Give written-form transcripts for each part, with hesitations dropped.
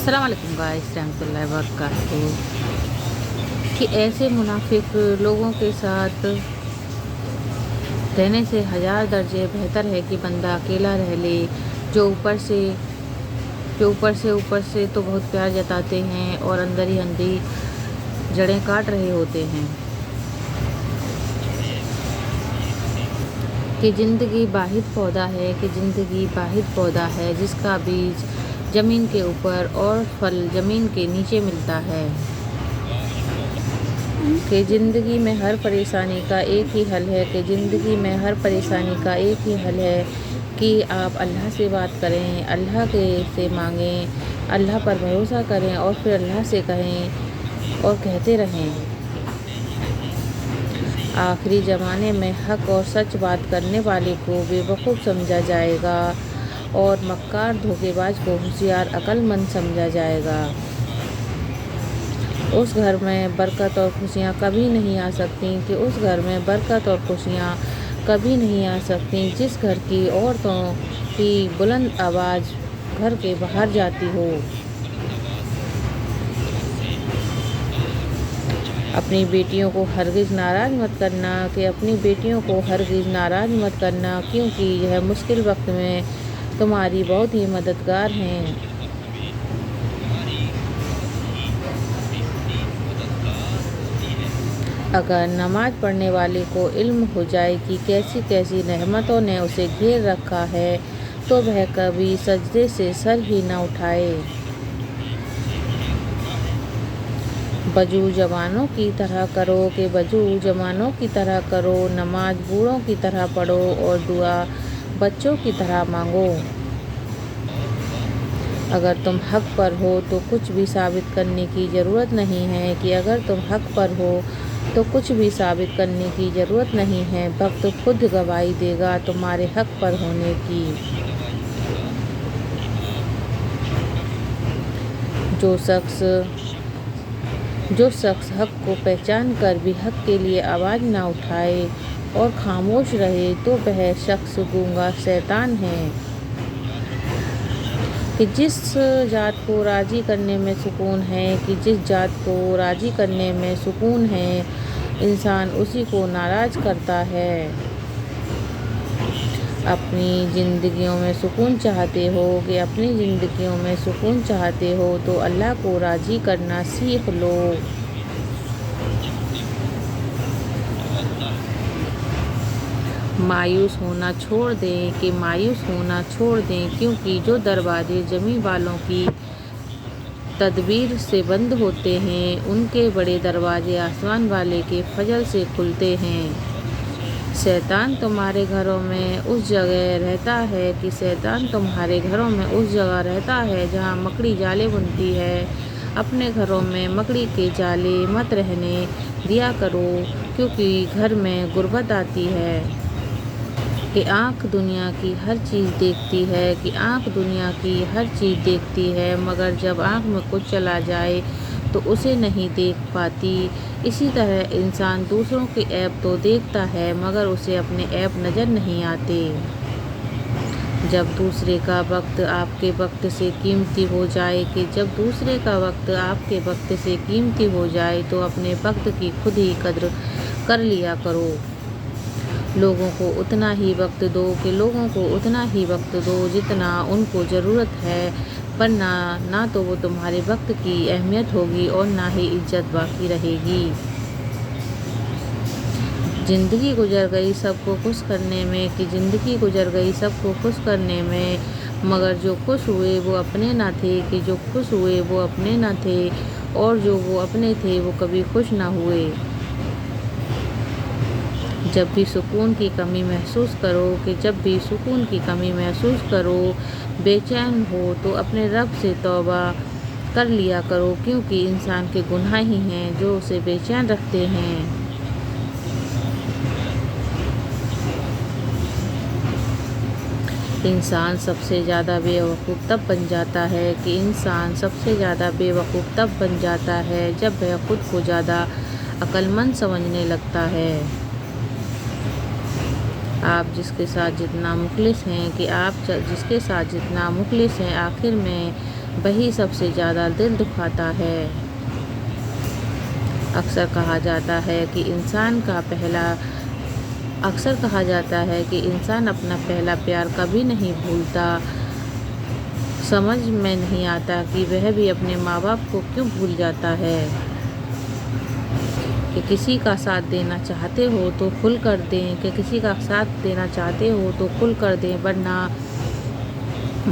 अस्सलाम वालेकुम गाइस रहमतुल्लाहि व बरकातहू। कि ऐसे मुनाफिक लोगों के साथ रहने से हज़ार दर्जे बेहतर है कि बंदा अकेला रह ले। जो ऊपर से तो बहुत प्यार जताते हैं और अंदर ही अंदर जड़ें काट रहे होते हैं। कि ज़िंदगी वाहिद पौधा है जिसका बीज ज़मीन के ऊपर और फल ज़मीन के नीचे मिलता है। कि ज़िंदगी में हर परेशानी का एक ही हल है कि आप अल्लाह से बात करें, अल्लाह से मांगें, अल्लाह पर भरोसा करें और फिर अल्लाह से कहें और कहते रहें। आखिरी ज़माने में हक और सच बात करने वाले को बेवकूफ़ समझा जाएगा और मक्कार धोखेबाज को होशियार अक्लमंद समझा जाएगा। उस घर में बरकत और खुशियाँ कभी नहीं आ सकती जिस घर की औरतों की बुलंद आवाज़ घर के बाहर जाती हो। अपनी बेटियों को हरगिज़ नाराज़ मत करना क्योंकि यह मुश्किल वक्त में तुम्हारी बहुत ही मददगार हैं। अगर नमाज पढ़ने वाले को इल्म हो जाए कि कैसी कैसी रहमतों ने उसे घेर रखा है तो वह कभी सजदे से सर ही न उठाए। वजू जवानों की तरह करो, नमाज बूढ़ों की तरह पढ़ो और दुआ बच्चों की तरह मांगो। अगर तुम हक पर हो तो कुछ भी साबित करने की ज़रूरत नहीं है। वक्त खुद गवाही देगा तुम्हारे हक पर होने की। जो शख्स हक को पहचान कर भी हक के लिए आवाज़ ना उठाए और खामोश रहे तो वह शख्स गूंगा शैतान है। कि जिस जात को राज़ी करने में सुकून है इंसान उसी को नाराज़ करता है। अपनी ज़िंदगियों में सुकून चाहते हो तो अल्लाह को राज़ी करना सीख लो। मायूस होना छोड़ दें क्योंकि जो दरवाजे ज़मीन वालों की तदबीर से बंद होते हैं उनके बड़े दरवाजे आसमान वाले के फजल से खुलते हैं। शैतान तुम्हारे घरों में उस जगह रहता है जहाँ मकड़ी जाले बुनती है। अपने घरों में मकड़ी के जाले मत रहने दिया करो क्योंकि घर में गुर्बत आती है। कि आँख दुनिया की हर चीज़ देखती है मगर जब आँख में कुछ चला जाए तो उसे नहीं देख पाती। इसी तरह इंसान दूसरों के ऐब तो देखता है मगर उसे अपने ऐब नज़र नहीं आते। जब दूसरे का वक्त आपके वक्त से कीमती हो जाए तो अपने वक्त की खुद ही कद्र कर लिया करो। लोगों को उतना ही वक्त दो जितना उनको ज़रूरत है, वरना ना तो वो तुम्हारे वक्त की अहमियत होगी और ना ही इज्जत बाकी रहेगी। ज़िंदगी गुजर गई सबको खुश करने में मगर जो खुश हुए वो अपने ना थे और जो वो अपने थे वो कभी खुश ना हुए। जब भी सुकून की कमी महसूस करो बेचैन हो तो अपने रब से तौबा कर लिया करो क्योंकि इंसान के गुनाह ही हैं जो उसे बेचैन रखते हैं। इंसान सबसे ज़्यादा बेवकूफ़ तब बन जाता है जब वह खुद को ज़्यादा अक्लमंद समझने लगता है। आप जिसके साथ जितना मुखलिस हैं आखिर में وہی سب سے زیادہ دل دکھاتا ہے۔ اکثر کہا جاتا ہے کہ انسان اپنا پہلا پیار کبھی نہیں بھولتا۔ سمجھ میں نہیں آتا کہ وہ بھی اپنے ماں باپ کو کیوں بھول جاتا ہے۔ کہ کسی کا ساتھ دینا چاہتے ہو تو کھل کر دیں،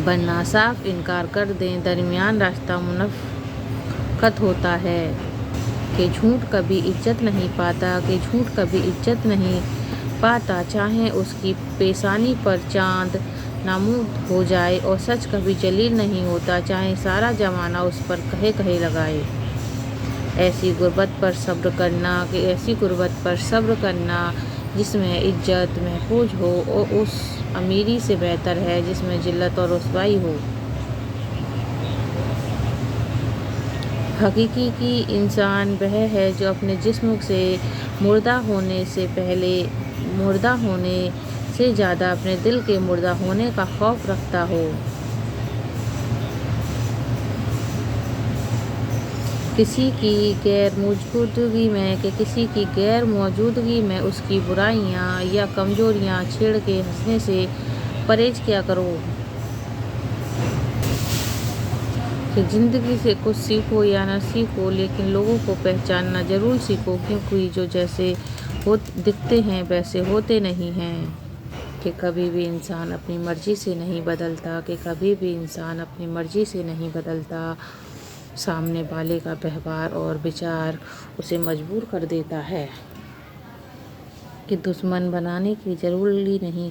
ورنہ صاف انکار کر دیں۔ درمیان راستہ منعقد ہوتا ہے کہ جھوٹ کبھی عزت نہیں پاتا، چاہے اس کی پیشانی پر چاند نمود ہو جائے، اور سچ کبھی ذلیل نہیں ہوتا، چاہے سارا زمانہ اس پر کہے لگائے۔ ایسی غربت پر صبر کرنا جس میں عزت محفوظ ہو، اور اس امیری سے بہتر ہے جس میں ذلت اور رسوائی ہو۔ حقیقی انسان وہ ہے جو اپنے جسم سے مردہ ہونے سے زیادہ اپنے دل کے مردہ ہونے کا خوف رکھتا ہو۔ کسی کی غیر موجودگی میں اس کی برائیاں یا کمزوریاں چھیڑ کے ہنسنے سے پرہیز کیا کرو۔ کہ زندگی سے کچھ سیکھو یا نہ سیکھو، لیکن لوگوں کو پہچاننا ضرور سیکھو، کیونکہ جو جیسے دکھتے ہیں ویسے ہوتے نہیں ہیں۔ کہ کبھی بھی انسان اپنی مرضی سے نہیں بدلتا، سامنے والے کا ویوہار اور وچار اسے مجبور کر دیتا ہے۔ کہ دشمن بنانے کی ضروری نہیں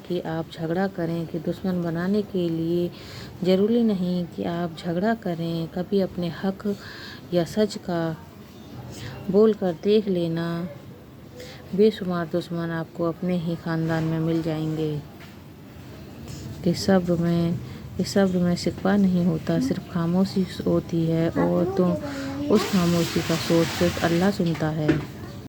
کہ آپ جھگڑا کریں، کبھی اپنے حق یا سچ کا بول کر دیکھ لینا۔ بے شمار دشمن آپ کو اپنے ہی خاندان میں مل جائیں گے۔ کہ صبر میں شکوہ نہیں ہوتا، صرف خاموشی ہوتی ہے، اور اس خاموشی کا صوت صرف اللہ سنتا ہے۔